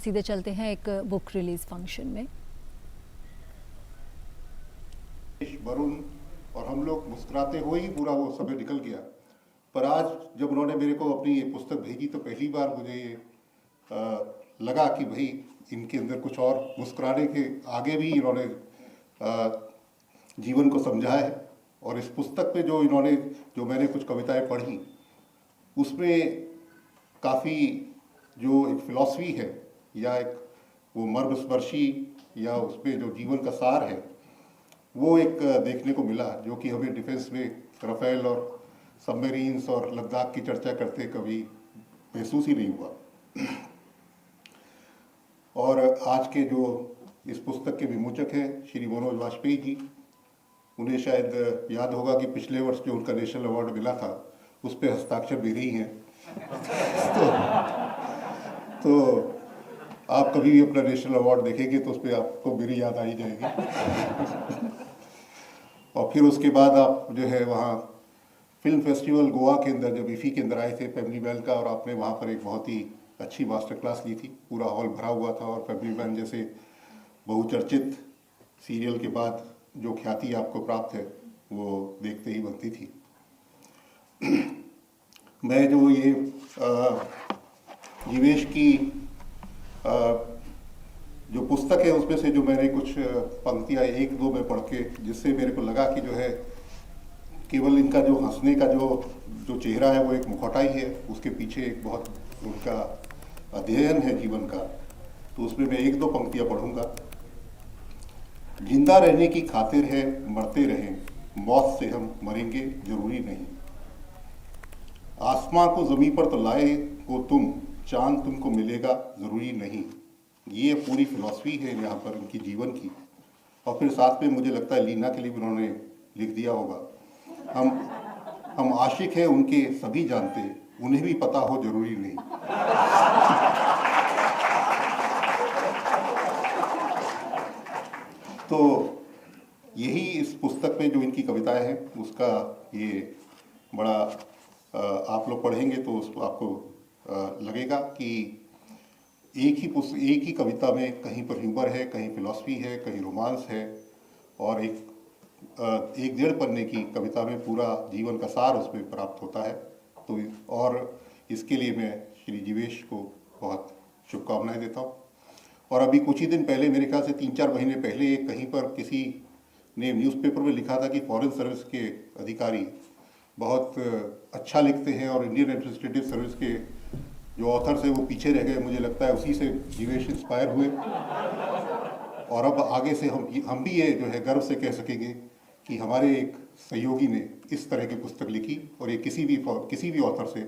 सीधे चलते हैं एक बुक रिलीज फंक्शन में। वरुण और हम लोग मुस्कुराते हुए ही पूरा वो समय निकल गया। पर आज जब उन्होंने मेरे को अपनी ये पुस्तक भेजी तो पहली बार मुझे ये लगा कि भाई इनके अंदर कुछ और मुस्कुराने के आगे भी इन्होंने जीवन को समझा है। और इस पुस्तक पे जो मैंने कुछ कविताएं पढ़ी उसमें काफ़ी जो एक फिलॉसफी है या एक वो मर्मस्पर्शी या उसमें जो जीवन का सार है वो एक देखने को मिला, जो कि हमें डिफेंस में राफेल और सबमरीन्स और लद्दाख की चर्चा करते कभी महसूस ही नहीं हुआ। और आज के जो इस पुस्तक के विमोचक हैं श्री मनोज वाजपेयी जी, उन्हें शायद याद होगा कि पिछले वर्ष जो उनका नेशनल अवार्ड मिला था उस पर हस्ताक्षर मेरे ही हैं। तो आप कभी भी अपना नेशनल अवार्ड देखेंगे तो उस पर आपको मेरी याद आ ही जाएगी। और फिर उसके बाद आप जो है वहाँ फिल्म फेस्टिवल गोवा के अंदर जब इफ़ी के अंदर आए थे फैमिली मैन का, और आपने वहाँ पर एक बहुत ही अच्छी मास्टर क्लास ली थी। पूरा हॉल भरा हुआ था और फैमिली मैन जैसे बहुचर्चित सीरियल के बाद जो ख्याति आपको प्राप्त है वो देखते ही बनती थी। मैं जो ये जीवेश की जो पुस्तक है उसमें से जो मैंने कुछ पंक्तियाँ एक दो में पढ़ के, जिससे मेरे को लगा कि जो है केवल इनका जो हंसने का जो चेहरा है वो एक मुखौटा ही है, उसके पीछे एक बहुत उनका अध्ययन है जीवन का। तो उसमें मैं एक दो पंक्तियाँ पढ़ूंगा। जिंदा रहने की खातिर है मरते रहें, मौत से हम मरेंगे जरूरी नहीं। आसमां को ज़मीं पर तो लाए हो तुम, चांद तुमको मिलेगा ज़रूरी नहीं। ये पूरी फिलॉसफी है यहाँ पर इनकी जीवन की। और फिर साथ में मुझे लगता है लीना के लिए भी उन्होंने लिख दिया होगा, हम आशिक हैं उनके सभी जानते, उन्हें भी पता हो जरूरी नहीं। तो यही इस पुस्तक में जो इनकी कविताएं हैं उसका ये बड़ा आप लोग पढ़ेंगे तो उसको आपको लगेगा कि एक ही कविता में कहीं पर ह्यूमर है, कहीं फिलॉसफी है, कहीं रोमांस है, और एक डेढ़ पन्ने की कविता में पूरा जीवन का सार उसमें प्राप्त होता है। तो और इसके लिए मैं श्री जीवेश को बहुत शुभकामनाएं देता हूँ। और अभी कुछ ही दिन पहले, मेरे ख्याल से 3-4 महीने पहले, कहीं पर किसी ने न्यूज़पेपर में लिखा था कि फॉरेन सर्विस के अधिकारी बहुत अच्छा लिखते हैं और इंडियन एडमिनिस्ट्रेटिव सर्विस के जो ऑथर्स हैं वो पीछे रह गए। मुझे लगता है उसी से जीवेश इंस्पायर हुए, और अब आगे से हम भी ये जो है गर्व से कह सकेंगे कि हमारे एक सहयोगी ने इस तरह की पुस्तक लिखी, और ये किसी भी ऑथर से